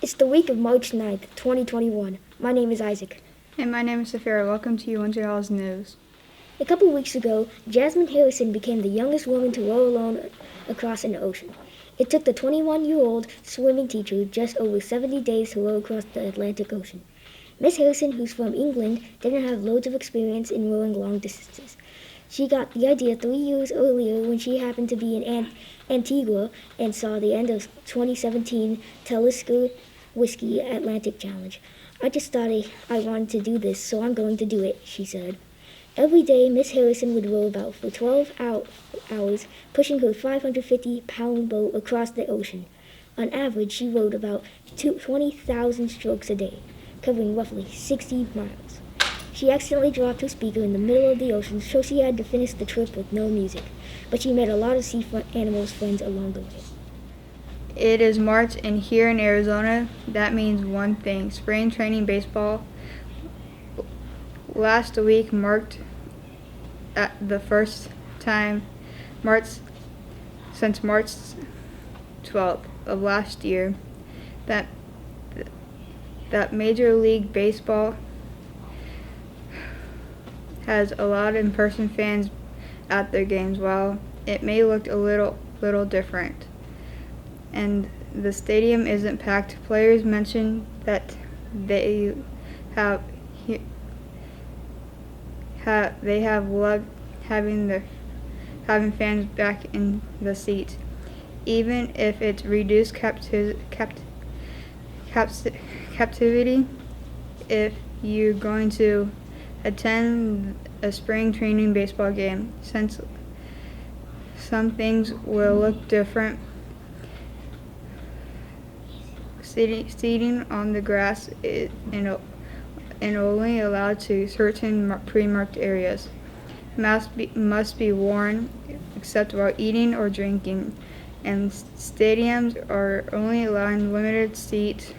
It's the week of March 9th, 2021. My name is Isaac. And my name is Safira. Welcome to UNCL's News. A couple weeks ago, Jasmine Harrison became the youngest woman to row alone across an ocean. It took the 21-year-old swimming teacher just over 70 days to row across the Atlantic Ocean. Miss Harrison, who's from England, didn't have loads of experience in rowing long distances. She got the idea 3 years earlier when she happened to be in Antigua and saw the end of 2017 Talisker Whiskey Atlantic Challenge. I just thought I wanted to do this, so I'm going to do it, she said. Every day, Miss Harrison would row about for 12 hours, pushing her 550-pound boat across the ocean. On average, she rowed about 20,000 strokes a day, covering roughly 60 miles. She accidentally dropped her speaker in the middle of the ocean, so she had to finish the trip with no music. But she met a lot of sea animals friends along the way. It is March, and here in Arizona, that means one thing: spring training baseball. Last week marked the first time since March 12th of last year that Major League Baseball has allowed in-person fans at their games. While it may look a little different, and the stadium isn't packed, players mentioned that they have loved having fans back in the seats, even if it's reduced captivity. If you're going to attend a spring training baseball game, since some things will look different, seating on the grass and only allowed to certain pre-marked areas. Must be worn except while eating or drinking, and stadiums are only allowing limited seats.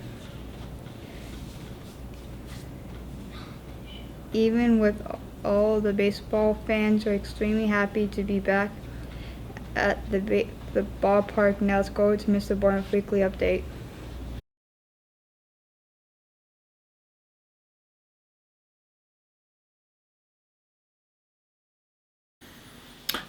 Even with all, the baseball fans are extremely happy to be back at the ballpark. Now let's go to Mr. Bourne's weekly update.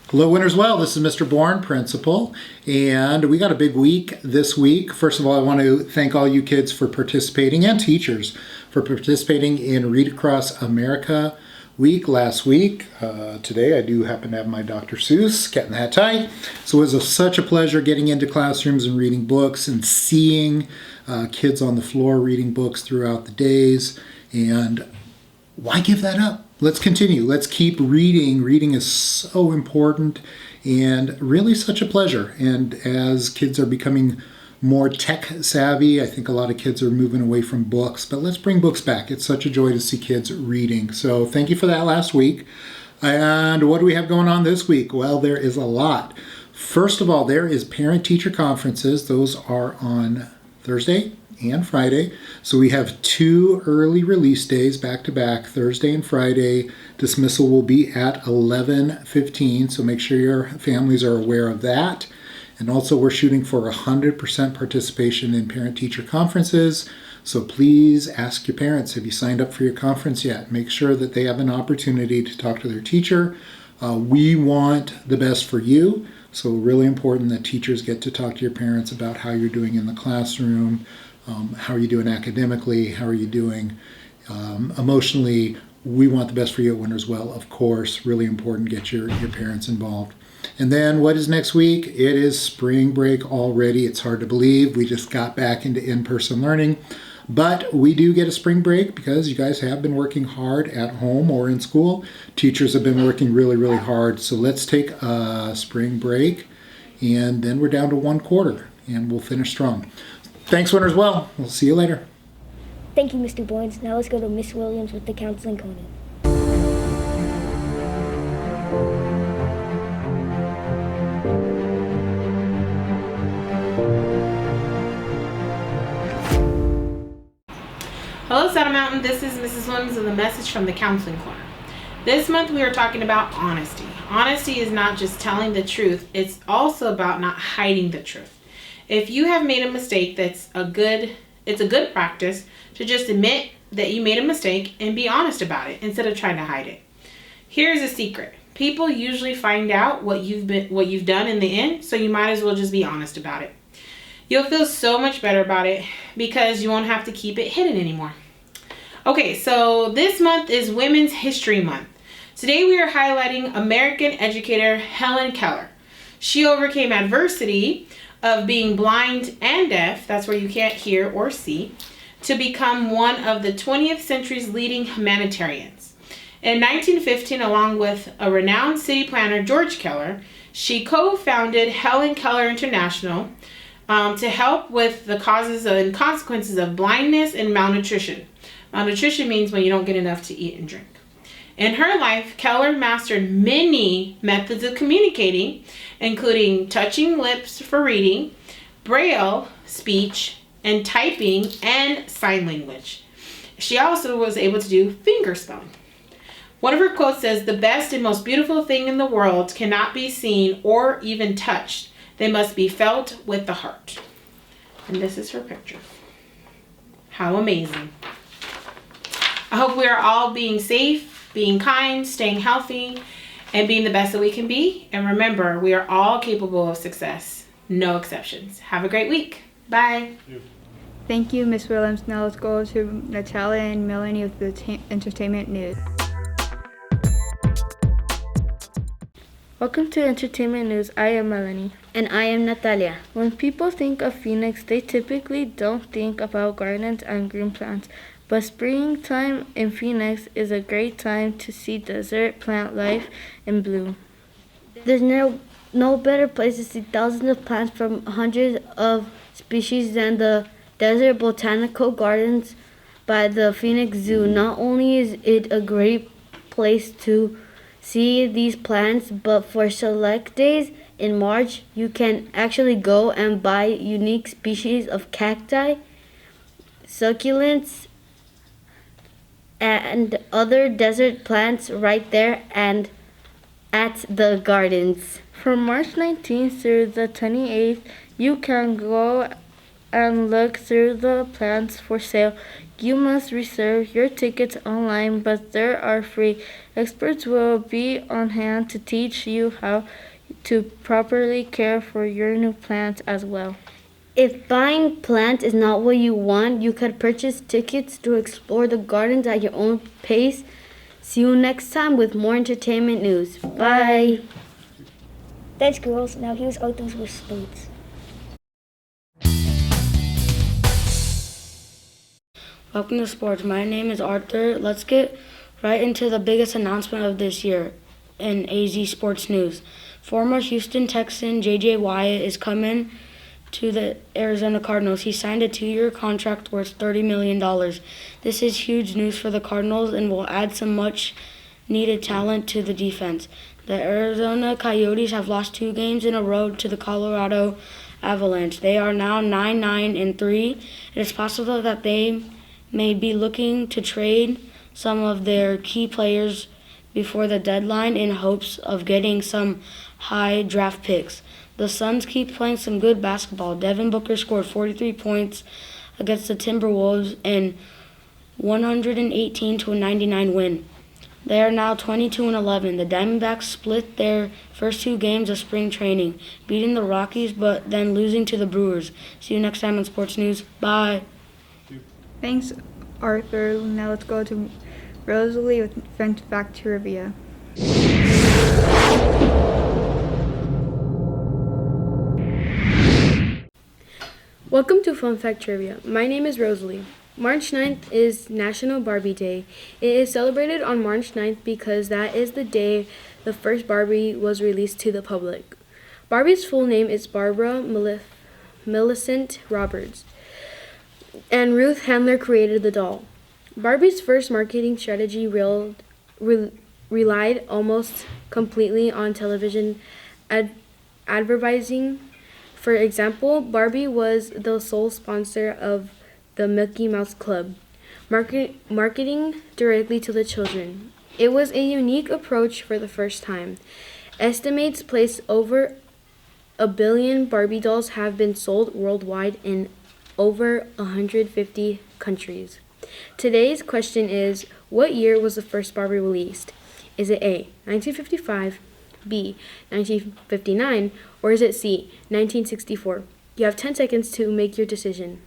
Hello, Winners Well. This is Mr. Bourne, principal, and we got a big week this week. First of all, I want to thank all you kids for participating, and teachers for participating in Read Across America week last week. Today I do happen to have my Dr. Seuss, Cat in the Hat tie. So it was such a pleasure getting into classrooms and reading books and seeing kids on the floor reading books throughout the days. And why give that up? Let's continue. Let's keep reading. Reading is so important and really such a pleasure. And as kids are becoming more tech savvy, I think a lot of kids are moving away from books, but let's bring books back. It's such a joy to see kids reading. So thank you for that last week. And what do we have going on this week? Well, there is a lot. First of all, there is parent-teacher conferences. Those are on Thursday and Friday. So we have 2 early release days back to back, Thursday and Friday. Dismissal will be at 11:15, so make sure your families are aware of that. And also we're shooting for 100% participation in parent-teacher conferences. So please ask your parents, have you signed up for your conference yet? Make sure that they have an opportunity to talk to their teacher. We want the best for you. So really important that teachers get to talk to your parents about how you're doing in the classroom. How are you doing academically? How are you doing emotionally? We want the best for you at Winners Well, of course. Really important, get your parents involved. And then what is next week? It is spring break already. It's hard to believe. We just got back into in-person learning. But we do get a spring break because you guys have been working hard at home or in school. Teachers have been working really, really hard. So let's take a spring break, and then we're down to 1 quarter, and we'll finish strong. Thanks, Winners Well. We'll see you later. Thank you, Mr. Bourne. Now let's go to Miss Williams with the Counseling Corner. Hello, Saddle Mountain. This is Mrs. Williams with a message from the Counseling Corner. This month we are talking about honesty. Honesty is not just telling the truth, it's also about not hiding the truth. If you have made a mistake, it's a good practice to just admit that you made a mistake and be honest about it instead of trying to hide it. Here's a secret. People usually find out what you've done in the end, so you might as well just be honest about it. You'll feel so much better about it because you won't have to keep it hidden anymore. Okay, so this month is Women's History Month. Today we are highlighting American educator Helen Keller. She overcame adversity of being blind and deaf, that's where you can't hear or see, to become one of the 20th century's leading humanitarians. In 1915, along with a renowned city planner, George Keller, she co-founded Helen Keller International to help with the causes and consequences of blindness and malnutrition. Malnutrition means when you don't get enough to eat and drink. In her life, Keller mastered many methods of communicating, including touching lips for reading, braille, speech, and typing, and sign language. She also was able to do finger spelling. One of her quotes says, "The best and most beautiful thing in the world cannot be seen or even touched. They must be felt with the heart." And this is her picture. How amazing. I hope we are all being safe, being kind, staying healthy, and being the best that we can be. And remember, we are all capable of success. No exceptions. Have a great week. Bye. Thank you, Ms. Williams. Now let's go to Natalia and Melanie with the entertainment news. Welcome to Entertainment News. I am Melanie. And I am Natalia. When people think of Phoenix, they typically don't think about gardens and green plants. But springtime in Phoenix is a great time to see desert plant life in bloom. There's no better place to see thousands of plants from hundreds of species than the Desert Botanical Gardens by the Phoenix Zoo. Not only is it a great place to see these plants, but for select days in March, you can actually go and buy unique species of cacti, succulents, and other desert plants right there and at the gardens. From March 19th through the 28th, you can go and look through the plants for sale. You must reserve your tickets online, but they are free. Experts will be on hand to teach you how to properly care for your new plants as well. If buying plants is not what you want, you could purchase tickets to explore the gardens at your own pace. See you next time with more entertainment news. Bye. Thanks, girls. Now here's Arthur's with sports. Welcome to sports. My name is Arthur. Let's get right into the biggest announcement of this year in AZ Sports News. Former Houston Texan J.J. Watt is coming to the Arizona Cardinals. He signed a 2-year contract worth $30 million. This is huge news for the Cardinals and will add some much-needed talent to the defense. The Arizona Coyotes have lost 2 games in a row to the Colorado Avalanche. They are now 9-3. It is possible that they may be looking to trade some of their key players before the deadline in hopes of getting some high draft picks. The Suns keep playing some good basketball. Devin Booker scored 43 points against the Timberwolves in 118-99 win. They are now 22-11. The Diamondbacks split their first 2 games of spring training, beating the Rockies but then losing to the Brewers. See you next time on Sports News. Bye. Thanks, Arthur. Now let's go to Rosalie with Fun Fact Trivia. Welcome to Fun Fact Trivia. My name is Rosalie. March 9th is National Barbie Day. It is celebrated on March 9th because that is the day the first Barbie was released to the public. Barbie's full name is Barbara Millicent Roberts, and Ruth Handler created the doll. Barbie's first marketing strategy relied almost completely on television advertising. For example, Barbie was the sole sponsor of the Mickey Mouse Club, marketing directly to the children. It was a unique approach for the first time. Estimates place over 1 billion Barbie dolls have been sold worldwide in over 150 countries. Today's question is, what year was the first Barbie released? Is it A, 1955, B, 1959, or is it C, 1964? You have 10 seconds to make your decision.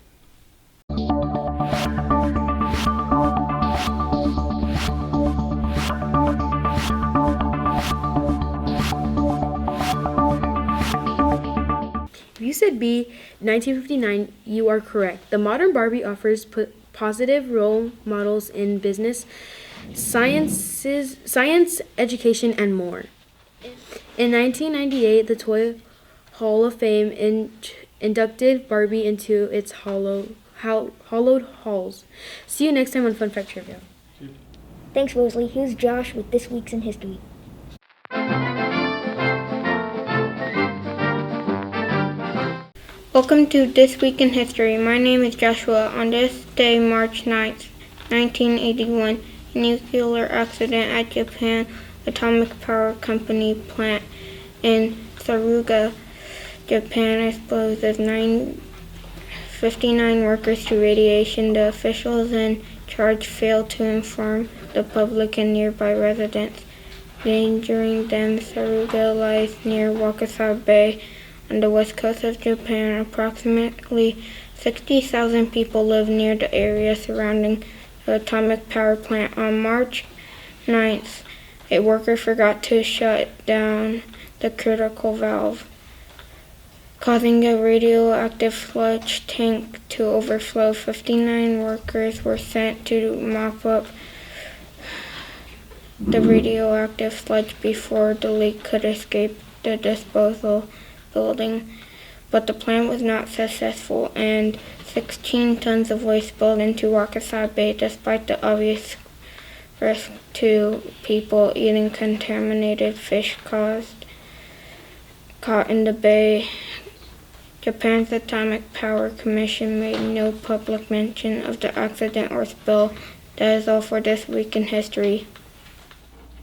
If you said B, 1959, you are correct. The modern Barbie offers positive role models in business, science, education, and more. In 1998, the Toy Hall of Fame inducted Barbie into its hollowed halls. See you next time on Fun Fact Trivia. Thanks, Rosalie. Here's Josh with This Week's in History. Welcome to This Week in History. My name is Joshua. On this day, March 9th, 1981, a nuclear accident at Japan Atomic Power Company plant in Saruga, Japan exposes 59 workers to radiation. The officials in charge failed to inform the public and nearby residents, endangering them. Saruga lies near Wakasa Bay on the west coast of Japan. Approximately 60,000 people live near the area surrounding the atomic power plant. On March 9th, a worker forgot to shut down the critical valve, causing a radioactive sludge tank to overflow. 59 workers were sent to mop up the radioactive sludge before the leak could escape the disposal building, but the plan was not successful, and 16 tons of waste spilled into Wakasa Bay. Despite the obvious risk to people eating contaminated fish caught in the bay, Japan's Atomic Power Commission made no public mention of the accident or spill. That is all for This Week in History.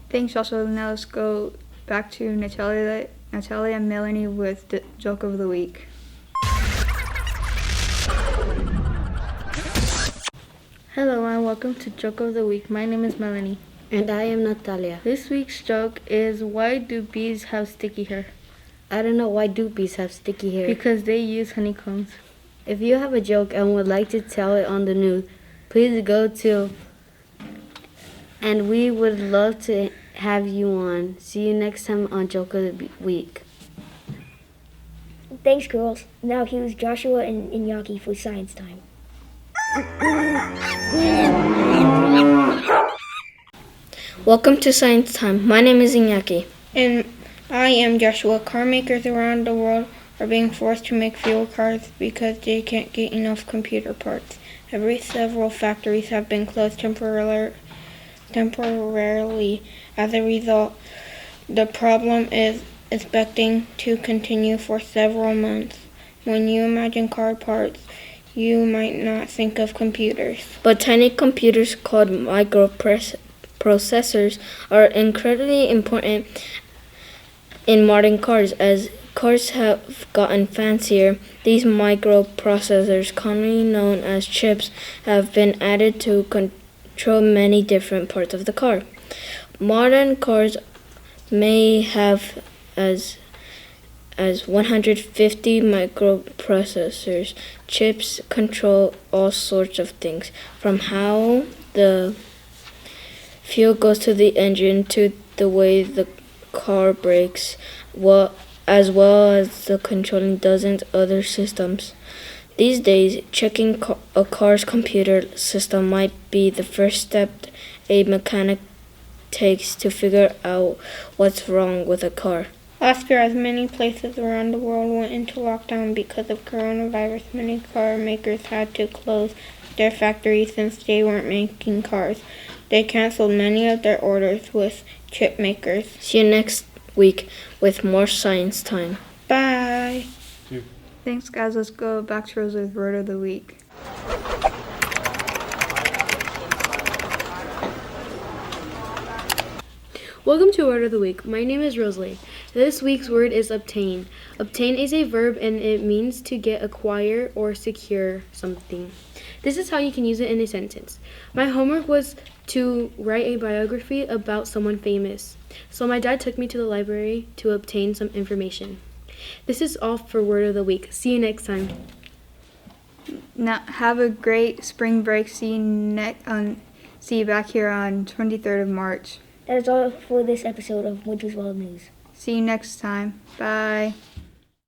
Thanks, Joshua. Now let's go back to Natalia and Melanie with the joke of the week. Hello and welcome to Joke of the Week. My name is Melanie. And I am Natalia. This week's joke is, why do bees have sticky hair? I don't know why do bees have sticky hair. Because they use honeycombs. If you have a joke and would like to tell it on the news, please go to, and we would love to have you on. See you next time on Joke of the Week. Thanks, girls. Now here's Joshua and Iñaki for Science Time. Welcome to Science Time. My name is Iñaki. And I am Joshua. Car makers around the world are being forced to make fewer cars because they can't get enough computer parts. Several factories have been closed temporarily. As a result, the problem is expecting to continue for several months. When you imagine car parts, you might not think of computers. But tiny computers called microprocessors are incredibly important in modern cars. As cars have gotten fancier, these microprocessors, commonly known as chips, have been added to control many different parts of the car. Modern cars may have as 150 microprocessors. Chips control all sorts of things, from how the fuel goes to the engine to the way the car brakes, as well as the controlling dozens other systems. These days, checking a car's computer system might be the first step a mechanic takes to figure out what's wrong with a car. Last year, as many places around the world went into lockdown because of coronavirus, many car makers had to close their factories since they weren't making cars. They canceled many of their orders with chip makers. See you next week with more Science Time. Bye. Thanks, guys. Let's go back to Rosa's Word of the Week. Welcome to Word of the Week. My name is Rosalie. This week's word is obtain. Obtain is a verb and it means to get, acquire, or secure something. This is how you can use it in a sentence. My homework was to write a biography about someone famous. So my dad took me to the library to obtain some information. This is all for Word of the Week. See you next time. Now, have a great spring break. See you back here on 23rd of March. That is all for this episode of Winterswald News. See you next time. Bye.